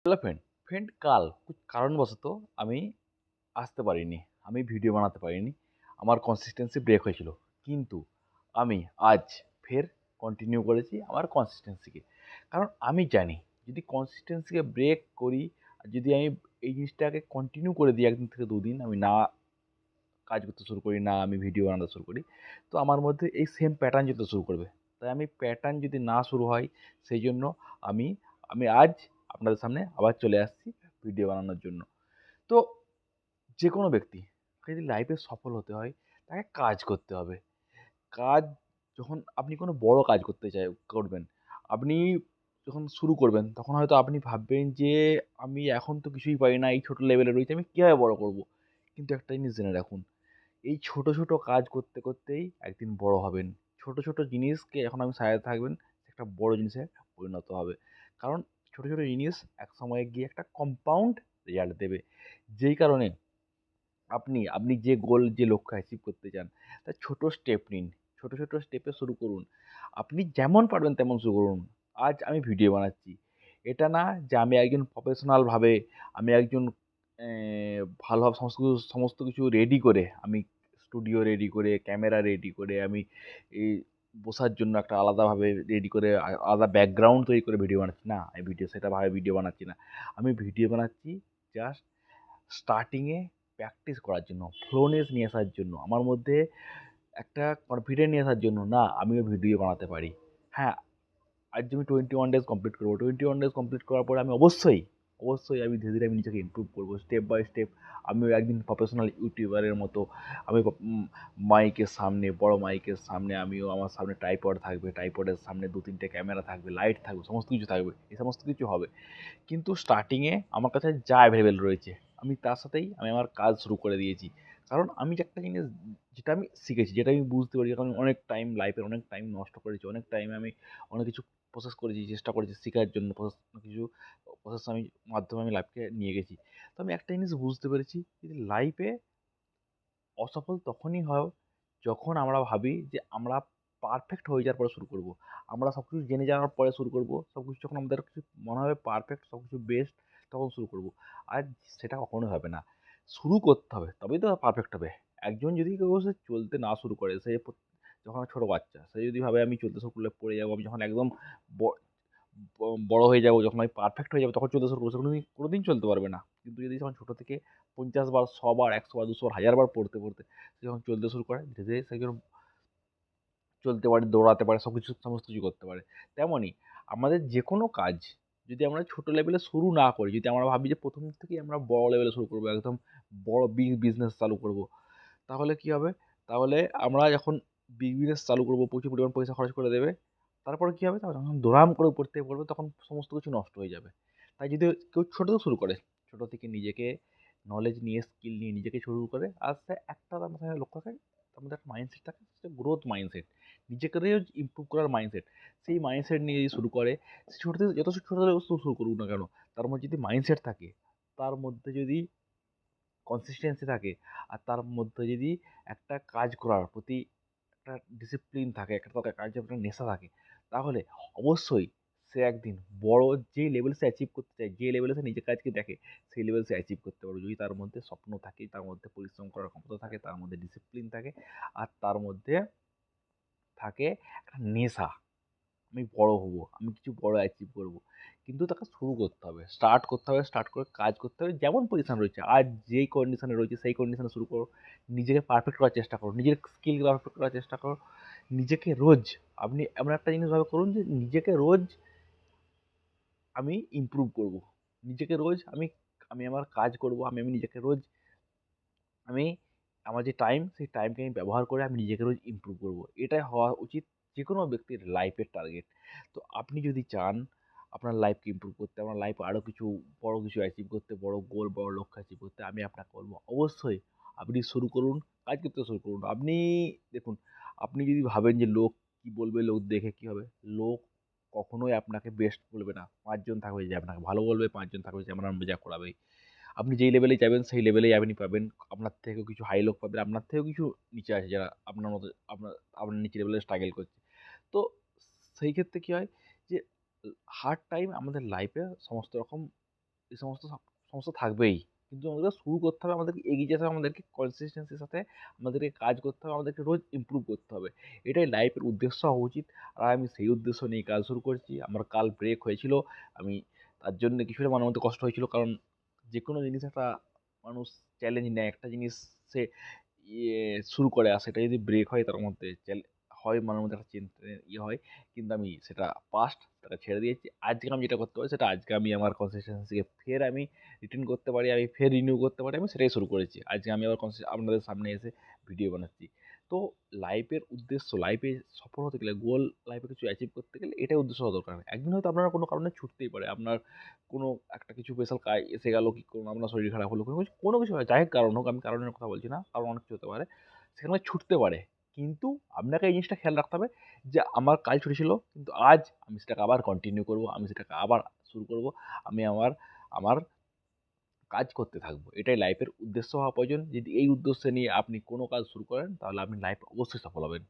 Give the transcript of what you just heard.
Hello friend কাল कुछ কারণবশত আমি আসতে পারিনি। আমি ভিডিও বানাতে পারিনি। আমার কনসিস্টেন্সি ব্রেক হয়েছিল। কিন্তু আমি আজ ফের কন্টিনিউ করেছি আমার কনসিস্টেন্সিকে। কারণ আমি জানি যদি কনসিস্টেন্সিকে ব্রেক করি, আর যদি আমি এই জিনিসটাকে কন্টিনিউ করে দিই ১ দিন থেকে ২ দিন আমি না কাজ করতে শুরু করি, না আমি ভিডিও বানাতে শুরু করি, তো আমার মধ্যে এই সেম প্যাটার্ন যেতে শুরু করবে। তাই আমি প্যাটার্ন যদি না শুরু হয়, সেইজন্য আমি আমি আজ আপনাদের সামনে আবার চলে আসছি ভিডিও বানানোর জন্য। তো যেকোনো ব্যক্তি যদি লাইফে সফল হতে হয়, তাকে কাজ করতে হবে। কাজ যখন আপনি কোনো বড় কাজ করবেন, আপনি যখন শুরু করবেন, তখন হয়তো আপনি ভাববেন যে, "আমি এখন তো কিছুই পারি না, এই ছোট লেভেলে রয়েছি, আমি কিভাবে বড় করব?" কিন্তু একটা জিনিস জেনে রাখুন, এই ছোট, ছোট কাজ করতে, করতেই একদিন বড় হবেন। ছোট, ছোট জিনিসকে যখন আপনি সাজাতে থাকবেন, একটা বড় জিনিসে পরিণত হবে। কারণ ছোট, ছোট জিনিস একসময় গিয়ে একটা কম্পাউন্ড রেজাল্ট দেবে। যেই কারণে আপনি যে গোল, যে লক্ষ্য অ্যাচিভ করতে চান, তার ছোট স্টেপ নিন। ছোট, ছোট স্টেপে শুরু করুন। আপনি যেমন পারবেন তেমন শুরু করুন। আজ আমি ভিডিও বানাচ্ছি। এটা না যে আমি একজন প্রফেশনাল ভাবে আমি একজন ভালোভাবে সমস্ত কিছু রেডি করে, আমি স্টুডিও রেডি করে, ক্যামেরা রেডি করে, আমি এই বসার জন্য একটা আলাদাভাবে রেডি করে আলাদা ব্যাকগ্রাউন্ড তৈরি করে ভিডিও বানাচ্ছি না। আমি সেটাভাবে ভিডিও বানাচ্ছি না। আমি ভিডিও বানাচ্ছি জাস্ট স্টার্টিং এ প্র্যাকটিস করার জন্য, ফ্লোনেস নিয়ে আসার জন্য, আমার মধ্যে একটা কনফিডেন্ট নিয়ে আসার জন্য, না আমিও ভিডিও বানাতে পারি। হ্যাঁ, আজ আমি 21 ডেজ কমপ্লিট করব। 21 ডেজ কমপ্লিট করার পরে আমি অবশ্যই আমি ধীরে, ধীরে আমি নিজেকে ইমপ্রুভ করব। স্টেপ বাই স্টেপ আমিও একদিন প্রফেশনাল ইউটিউবারের মতো আমি মাইকের সামনে, বড় মাইকের সামনে আমিও আমার সামনে ট্রাইপড থাকবে। ট্রাইপডের সামনে ২-৩ টে ক্যামেরা থাকবে, লাইট থাকবে, সমস্ত কিছু থাকবে। এই সমস্ত কিছু হবে। কিন্তু স্টার্টিং এ আমার কাছে যা এভেইলেবল রয়েছে, আমি তার সাথেই আমি আমার কাজ শুরু করে দিয়েছি। কারণ আমি যে একটা জিনিস যেটা আমি শিখেছি, যেটা আমি বুঝতে পেরেছি, কারণ অনেক টাইম লাইফের অনেক টাইম নষ্ট করেছি। অনেক টাইম আমি অনেক কিছু প্রসেস করেছি, চেষ্টা করেছি শিখার জন্য। কিছু প্রসেস আমি মাধ্যমে আমি লাইফকে নিয়ে গেছি। তো আমি একটা জিনিস বুঝতে পেরেছি যে লাইফে অসফল তখনই হয় যখন আমরা ভাবি যে আমরা পারফেক্ট হয়ে যাওয়ার পরে শুরু করব। আমরা সবকিছু জেনে যাওয়ার পরে শুরু করব। সবকিছু যখন আমাদের কাছে মনে হবে পারফেক্ট, সবকিছু বেস্ট, তখন শুরু করব। আর সেটা কখনোই হবে না। শুরু করতে হবে, তবেই তো পারফেক্ট হবে। একজন যদি কেউ সে চলতে না শুরু করে, সে যখন ছোট বাচ্চা, সে যদি ভাবে আমি চলতে শুরু করলে পড়ে যাবো, আমি যখন একদম ব ব বড় হয়ে যাবো, যখন আমি পারফেক্ট হয়ে যাবো, তখন চলতে শুরু করবো, সে কোনোদিন চলতে পারবে না। কিন্তু যদি যখন ছোট থেকে ৫০ বার, ১০০ বার, ১০০ বার, ২০০ বার, ১০০০ বার পড়তে, পড়তে সে যখন চলতে শুরু করে, ধীরে, ধীরে সে যখন চলতে পারে, দৌড়াতে পারে, সমস্ত কিছু করতে পারে। তেমনই আমাদের যেকোনো কাজ যদি আমরা ছোট লেভেলে শুরু না করি, যদি আমরা ভাবি যে ১ম থেকেই আমরা বড় লেভেলে শুরু করবো, একদম বড় বিজনেস চালু করবো, তাহলে কি হবে? তাহলে আমরা যখন বিজনেস চালু করবো, প্রচুর পরিমাণ পয়সা খরচ করে দেবে। তারপরে কি হবে? তারপর যখন ধড়াম করে পড়তে পড়বে, তখন সমস্ত কিছু নষ্ট হয়ে যাবে। তাই যদি কেউ ছোট থেকে শুরু করে, ছোট থেকে নিজেকে নলেজ নিয়ে, স্কিল নিয়ে নিজেকে শুরু করে, আস্তে একটা তার মাথায় লক্ষ্য থাকে, তার মধ্যে একটা মাইন্ডসেট থাকে, সেটা গ্রোথ মাইন্ডসেট। নিজেকে ইমপ্রুভ করার মাইন্ডসেট। সেই মাইন্ডসেট নিয়ে যদি শুরু করে, সে ছোট থেকে যত ছোট থেকে শুরু করুক না কেন, তার মধ্যে যদি মাইন্ডসেট থাকে, তার মধ্যে যদি কনসিস্টেন্সি থাকে, আর তার মধ্যে যদি একটা কাজ করার প্রতি একটা ডিসিপ্লিন থাকে, একটা তার কাজের একটা নেশা থাকে, তাহলে অবশ্যই সে একদিন বড় যে লেভেল সে অ্যাচিভ করতে চায়, যে লেভেলে সে নিজের কাজকে দেখে, সেই লেভেল সে অ্যাচিভ করতে পারবে। যদি তার মধ্যে স্বপ্ন থাকে, তার মধ্যে পরিশ্রম করার ক্ষমতা থাকে, তার মধ্যে ডিসিপ্লিন থাকে, আর তার মধ্যে থাকে একটা নেশা। আমি বড় হবো, আমি কিছু বড় অ্যাচিভ করবো। কিন্তু তাকে শুরু করতে হবে। স্টার্ট করতে হবে, স্টার্ট করে কাজ করতে হবে। যেমন পজিশন রয়েছে, আজ যেই কন্ডিশনে রয়েছে সেই কন্ডিশনে শুরু করো। নিজেকে পারফেক্ট করার চেষ্টা করো। নিজের স্কিলকে পারফেক্ট করার চেষ্টা করো। নিজেকে রোজ আপনি এমন একটা জিনিস ভাবে করুন যে নিজেকে রোজ আমি ইমপ্রুভ করবো। নিজেকে রোজ আমি আমি আমার কাজ করবো। আমি নিজেকে রোজ আমি আমার যে টাইম, সেই টাইমকে আমি ব্যবহার করে আমি নিজেকে রোজ ইমপ্রুভ করবো। এটাই হওয়া উচিত যেকোনো ব্যক্তির লাইফের টার্গেট। তো আপনি যদি চান আপনার লাইফকে ইমপ্রুভ করতে, আপনার লাইফে আরও কিছু বড় কিছু অ্যাচিভ করতে, বড় গোল, বড় লক্ষ্য অ্যাচিভ করতে, আমি আপনাকে বলব অবশ্যই আপনি শুরু করুন, কাজ করতে শুরু করুন। আপনি দেখুন, আপনি যদি ভাবেন যে লোক কি বলবে, লোক দেখে কি হবে? লোক কখনোই আপনাকে বেস্ট বলবে না। ৫ জন থাকবে যে আপনাকে ভালো বলবে, ৫ জন থাকবে যে আপনার মজা করাবে। আপনি যেই লেভেলেই যাবেন সেই লেভেলেই আপনি পাবেন। আপনার থেকেও কিছু হাই লোক পাবেন। আপনার থেকেও কিছু নিচে আছে যারা আপনার মতো আপনার নিচের লেভেলে স্ট্রাগল করছে। তো সেই ক্ষেত্রে কি হয় যে হার্ড টাইম আমাদের লাইফে সমস্ত রকম এই সমস্ত সমস্যা থাকবেই। কিন্তু আমাদেরকে শুরু করতে হবে, আমাদেরকে এগিয়ে যেতে হবে, আমাদেরকে কনসিস্টেন্সির সাথে আমাদেরকে কাজ করতে হবে, আমাদেরকে রোজ ইমপ্রুভ করতে হবে। এটাই লাইফের উদ্দেশ্য হওয়া উচিত। আর আমি সেই উদ্দেশ্য নিয়ে কাজ শুরু করেছি। আমার কাল ব্রেক হয়েছিল। আমি তার জন্য কিছুটা মনের মধ্যে কষ্ট হয়েছিল। কারণ যেকোনো জিনিস একটা মানুষ চ্যালেঞ্জ নেয়। একটা জিনিস সে ইয়ে শুরু করে আর সেটা যদি ব্রেক হয় তার মধ্যে হয় মনের মধ্যে একটা চিন্তা হয়। কিন্তু আমি সেটা পাস্ট, সেটা ছেড়ে দিয়েছি। আজকে আমি যেটা করতে পারি সেটা আজকে আমি আমার কনসিস্টেন্সিকে ফের আমি রিটেইন করতে পারি, আমি ফের রিনিউ করতে পারি, আমি সেটাই শুরু করেছি। আজকে আমি আবার আপনাদের সামনে এসে ভিডিও বানাচ্ছি। তো লাইফের উদ্দেশ্য, লাইফে সফল হতে গেলে, লাইফে কিছু অ্যাচিভ করতে গেলে এটাই উদ্দেশ্য হওয়া দরকার। একদিন হয়তো আপনার কোনো কারণে ছুটতেই পারে। আপনার কোনো একটা কিছু স্পেশাল কাজ এসে গেল, কি কোনো আপনার শরীর খারাপ হলো, কোনো কিছু হয়, যাই হোক কারণ হোক, আমি কারণের কথা বলছি না, কারণ অনেক কিছু হতে পারে। সেখানে ছুটতে পারে। কিন্তু আপনাকে এই জিনিসটা খেয়াল রাখতে হবে যে আমার কাল ছুটেছিল, কিন্তু আজ আমি সেটাকে আবার কন্টিনিউ করব। আমি সেটাকে আবার শুরু করব। আমি আমার আমার কাজ করতে থাকবো। এটাই লাইফের উদ্দেশ্য হওয়া প্রয়োজন। যদি এই উদ্দেশ্য নিয়ে আপনি কোনো কাজ শুরু করেন তাহলে আপনি লাইফে অবশ্যই সফল হবেন।